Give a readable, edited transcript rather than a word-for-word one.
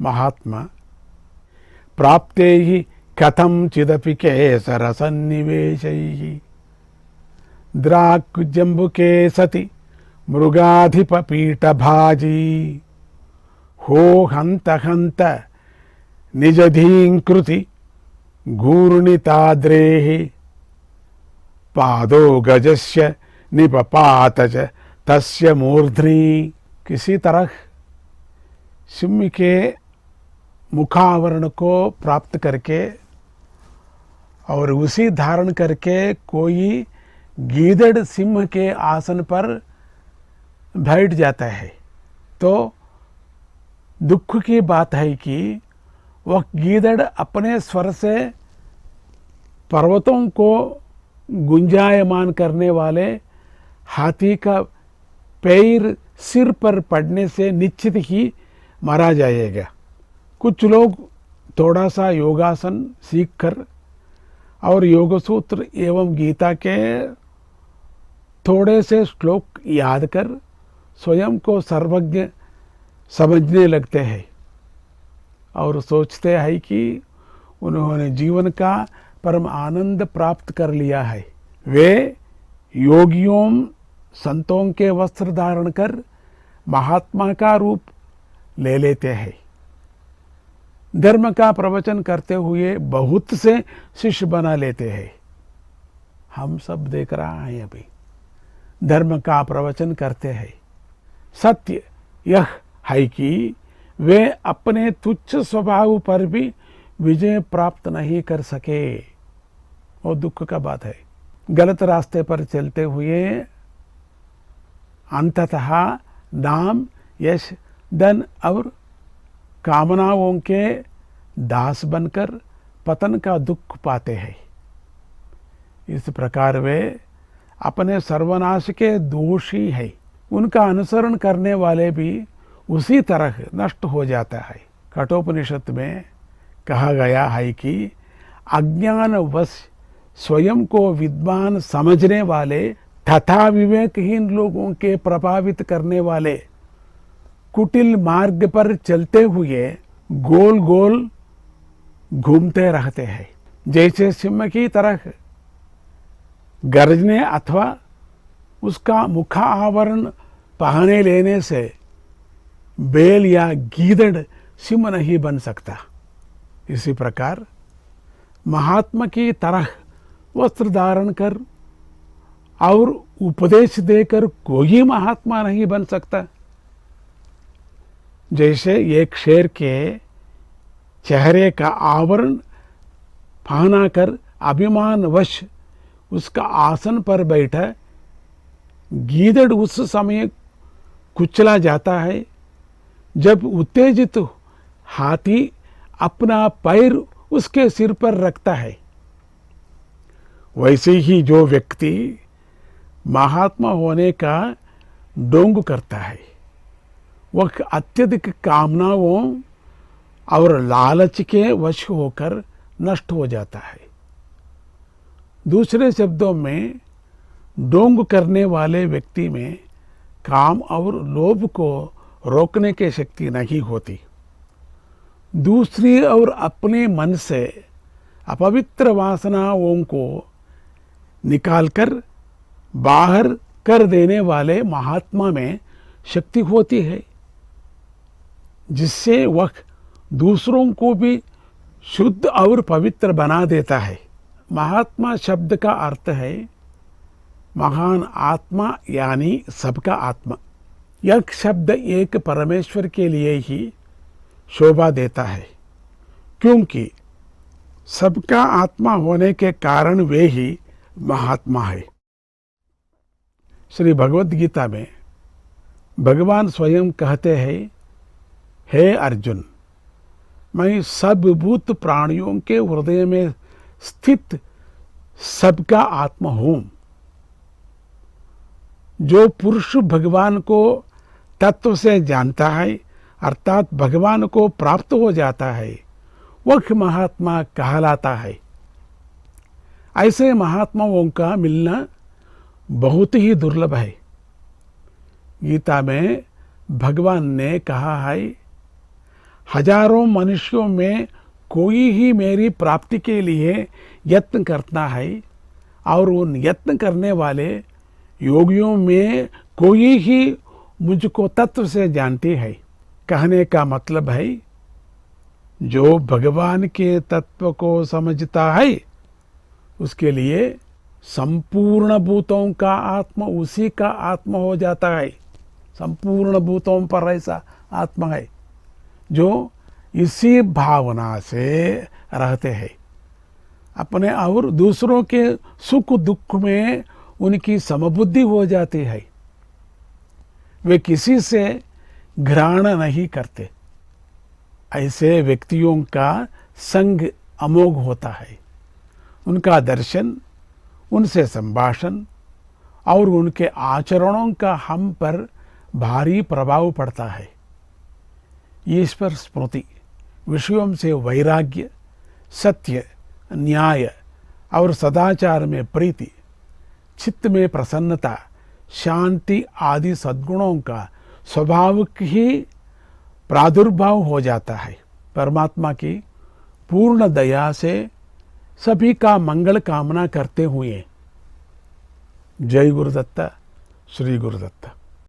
महात्मा प्राप्ते ही कथम चिदपि केसर सन्निवेशैः द्राक्जम्बुके सति मृगाधिप पीठभाजी हो हंत हंत निजधींकृति घूर्णिताद्रेः पादो गजस्य निपपात च तस्य मूर्ध्नि। किसी तरह सिंह के मुखावरण को प्राप्त करके और उसी धारण करके कोई गीदड़ सिंह के आसन पर बैठ जाता है तो दुख की बात है कि वह गीदड़ अपने स्वर से पर्वतों को गुंजायमान करने वाले हाथी का पैर सिर पर पड़ने से निश्चित ही मारा जाएगा। कुछ लोग थोड़ा सा योगासन सीखकर और योग सूत्र एवं गीता के थोड़े से श्लोक याद कर स्वयं को सर्वज्ञ समझने लगते हैं और सोचते हैं कि उन्होंने जीवन का परम आनंद प्राप्त कर लिया है। वे योगियों संतों के वस्त्र धारण कर महात्मा का रूप ले लेते हैं। धर्म का प्रवचन करते हुए बहुत से शिष्य बना लेते हैं। हम सब देख रहा है अभी धर्म का प्रवचन करते हैं। सत्य यह है कि वे अपने तुच्छ स्वभाव पर भी विजय प्राप्त नहीं कर सके। वो दुख का बात है। गलत रास्ते पर चलते हुए अंततः नाम यश धन और कामनाओं के दास बनकर पतन का दुख पाते हैं। इस प्रकार वे अपने सर्वनाश के दोषी है। उनका अनुसरण करने वाले भी उसी तरह नष्ट हो जाता है। कठोपनिषद में कहा गया है कि अज्ञानवश स्वयं को विद्वान समझने वाले तथा विवेकहीन लोगों के प्रभावित करने वाले कुटिल मार्ग पर चलते हुए गोल गोल घूमते रहते हैं। जैसे सिंह की तरह गरजने अथवा उसका मुखा आवरण पहने लेने से बैल या गीदड़ सिंह नहीं बन सकता। इसी प्रकार महात्मा की तरह वस्त्र धारण कर और उपदेश देकर कोई महात्मा नहीं बन सकता। जैसे एक शेर के चेहरे का आवरण पहना कर अभिमानवश उसका आसन पर बैठा गीदड़ उस समय कुचला जाता है जब उत्तेजित हाथी अपना पैर उसके सिर पर रखता है। वैसे ही जो व्यक्ति महात्मा होने का डोंग करता है वह अत्यधिक कामनाओं और लालच के वश होकर नष्ट हो जाता है। दूसरे शब्दों में डोंग करने वाले व्यक्ति में काम और लोभ को रोकने की शक्ति नहीं होती। दूसरी और अपने मन से अपवित्र वासनाओं को निकालकर बाहर कर देने वाले महात्मा में शक्ति होती है जिससे वह दूसरों को भी शुद्ध और पवित्र बना देता है। महात्मा शब्द का अर्थ है महान आत्मा यानी सबका आत्मा। यह शब्द एक परमेश्वर के लिए ही शोभा देता है क्योंकि सबका आत्मा होने के कारण वे ही महात्मा है। श्री भगवद गीता में भगवान स्वयं कहते हैं, हे अर्जुन, मैं सब भूत प्राणियों के हृदय में स्थित सबका आत्मा हूं। जो पुरुष भगवान को तत्व से जानता है अर्थात भगवान को प्राप्त हो जाता है वह महात्मा कहलाता है। ऐसे महात्माओं का मिलना बहुत ही दुर्लभ है। गीता में भगवान ने कहा है, हजारों मनुष्यों में कोई ही मेरी प्राप्ति के लिए यत्न करता है और उन यत्न करने वाले योगियों में कोई ही मुझको तत्व से जानते है। कहने का मतलब है, जो भगवान के तत्व को समझता है उसके लिए संपूर्ण भूतों का आत्मा उसी का आत्मा हो जाता है। संपूर्ण भूतों पर ऐसा आत्मा है जो इसी भावना से रहते हैं। अपने और दूसरों के सुख दुख में उनकी समबुद्धि हो जाती है। वे किसी से घृणा नहीं करते। ऐसे व्यक्तियों का संग अमोघ होता है। उनका दर्शन, उनसे संभाषण और उनके आचरणों का हम पर भारी प्रभाव पड़ता है। ईश्वर स्मृति, विषयों से वैराग्य, सत्य, न्याय और सदाचार में प्रीति, चित्त में प्रसन्नता, शांति आदि सद्गुणों का स्वाभाविक ही प्रादुर्भाव हो जाता है। परमात्मा की पूर्ण दया से सभी का मंगल कामना करते हुए जय गुरुदत्त, श्री गुरुदत्त।